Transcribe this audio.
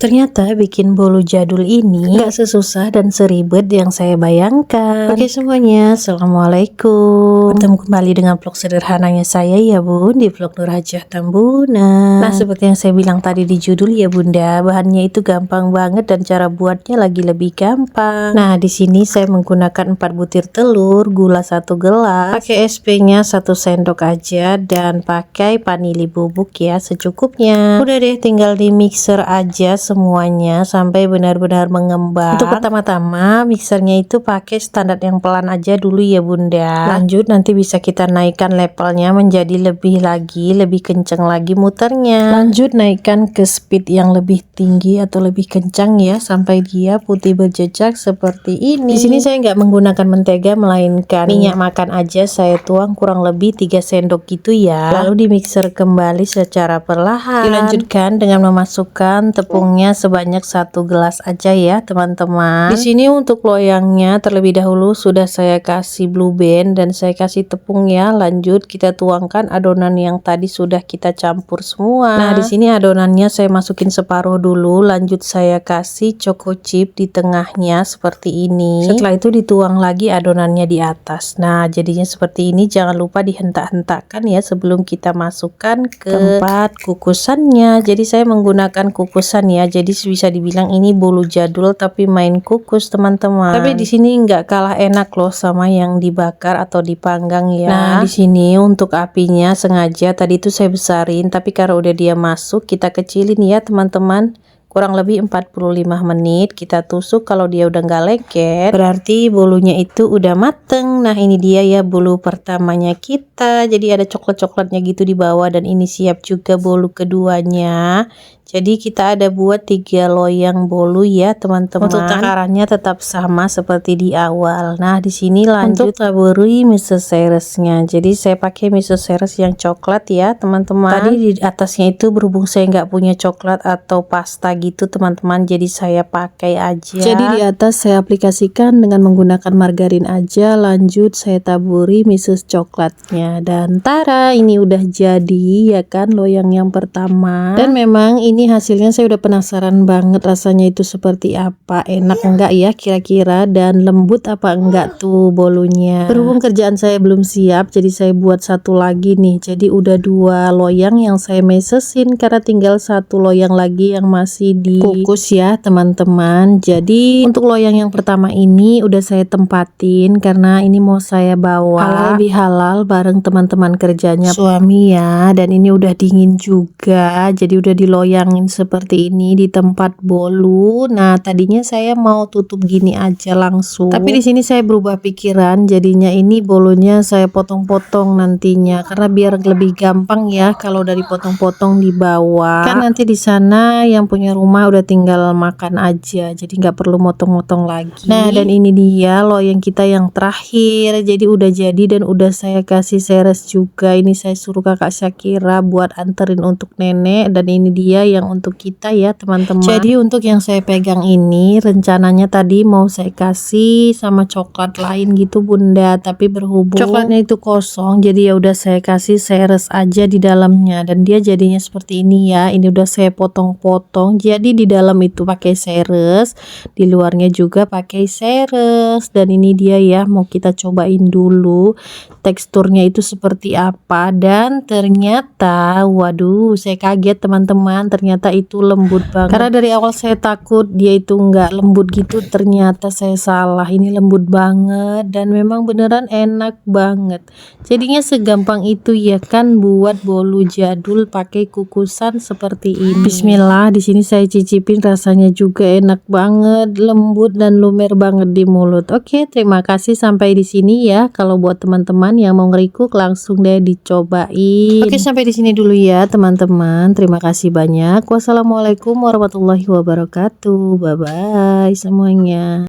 Ternyata bikin bolu jadul ini gak sesusah dan seribet yang saya bayangkan. Oke semuanya, assalamualaikum. Bertemu kembali dengan vlog sederhananya saya ya bun, di vlog Nur Hajah Tambunan. Nah seperti yang saya bilang tadi di judul ya bunda, bahannya itu gampang banget dan cara buatnya lagi lebih gampang. Nah di sini saya menggunakan 4 butir telur, gula 1 gelas, pakai SP-nya 1 sendok aja, dan pakai vanili bubuk ya secukupnya. Udah deh, tinggal di mixer aja semuanya sampai benar-benar mengembang. Untuk pertama-tama mixernya itu pakai standar yang pelan aja dulu ya bunda. Lanjut nanti bisa kita naikkan levelnya menjadi lebih kenceng lagi muternya. Lanjut naikkan ke speed yang lebih tinggi atau lebih kencang ya sampai dia putih berjejak seperti ini. Di sini saya nggak menggunakan mentega melainkan minyak makan aja, saya tuang kurang lebih 3 sendok gitu ya. Lalu di mixer kembali secara perlahan. Dilanjutkan dengan memasukkan tepungnya sebanyak 1 gelas aja ya teman-teman. Di sini untuk loyangnya terlebih dahulu sudah saya kasih blue band dan saya kasih tepung ya. Lanjut kita tuangkan adonan yang tadi sudah kita campur semua. Nah di sini adonannya saya masukin separuh dulu, lanjut saya kasih choco chip di tengahnya seperti ini. Setelah itu dituang lagi adonannya di atas. Nah jadinya seperti ini, jangan lupa dihentak-hentakkan ya sebelum kita masukkan ke tempat kukusannya. Jadi saya menggunakan kukusan ya, jadi bisa dibilang ini bolu jadul tapi main kukus teman-teman. Tapi di sini nggak kalah enak loh sama yang dibakar atau dipanggang ya. Nah di sini untuk apinya sengaja tadi itu saya besarin, tapi karena udah dia masuk kita kecilin ya teman-teman. Kurang lebih 45 menit kita tusuk. Kalau dia udah nggak lengket berarti bolunya itu udah mateng. Nah ini dia ya bolu pertamanya kita, jadi ada coklat-coklatnya gitu di bawah, dan ini siap juga bolu keduanya. Jadi kita ada buat 3 loyang bolu ya teman-teman. Untuk takarannya tetap sama seperti di awal. Nah di sini lanjut taburi miso seresnya. Jadi saya pakai miso seres yang coklat ya teman-teman. Tadi di atasnya itu berhubung saya nggak punya coklat atau pasta gitu teman-teman, jadi saya pakai aja. Jadi di atas saya aplikasikan dengan menggunakan margarin aja. Lanjut saya taburi miso coklatnya dan tara, ini udah jadi ya kan loyang yang pertama. Dan memang ini hasilnya saya udah penasaran banget rasanya itu seperti apa, enak enggak ya kira-kira, dan lembut apa enggak tuh bolunya. Berhubung kerjaan saya belum siap jadi saya buat satu lagi nih, jadi udah 2 loyang yang saya mesesin karena tinggal 1 loyang lagi yang masih dikukus ya teman-teman. Jadi untuk loyang yang pertama ini udah saya tempatin karena ini mau saya bawa halal bihalal bareng teman-teman kerjanya suami ya, dan ini udah dingin juga jadi udah diloyang seperti ini di tempat bolu. Nah tadinya saya mau tutup gini aja langsung, tapi di sini saya berubah pikiran, jadinya ini bolunya saya potong-potong nantinya karena biar lebih gampang ya kalau dari potong-potong di bawah, kan nanti di sana yang punya rumah udah tinggal makan aja, jadi nggak perlu motong-motong lagi. Nah dan ini dia loyang kita yang terakhir, jadi udah jadi dan udah saya kasih seres juga. Ini saya suruh kakak Syakira buat anterin untuk nenek, dan ini dia yang untuk kita ya teman-teman. Jadi untuk yang saya pegang ini rencananya tadi mau saya kasih sama coklat lain gitu bunda, tapi berhubung coklatnya itu kosong jadi ya udah saya kasih seres aja di dalamnya, dan dia jadinya seperti ini ya. Ini udah saya potong-potong jadi di dalam itu pakai seres, di luarnya juga pakai seres, dan ini dia ya mau kita cobain dulu teksturnya itu seperti apa. Dan ternyata waduh saya kaget teman-teman, ternyata itu lembut banget. Karena dari awal saya takut dia itu nggak lembut gitu, ternyata saya salah, ini lembut banget dan memang beneran enak banget. Jadinya segampang itu ya kan buat bolu jadul pakai kukusan seperti ini. Bismillah, di sini saya cicipin, rasanya juga enak banget, lembut dan lumer banget di mulut. Oke, terima kasih sampai di sini ya. Kalau buat teman-teman yang mau ngerikuk langsung deh dicobain. Oke, sampai di sini dulu ya teman-teman. Terima kasih banyak. Wassalamualaikum warahmatullahi wabarakatuh. Bye bye semuanya.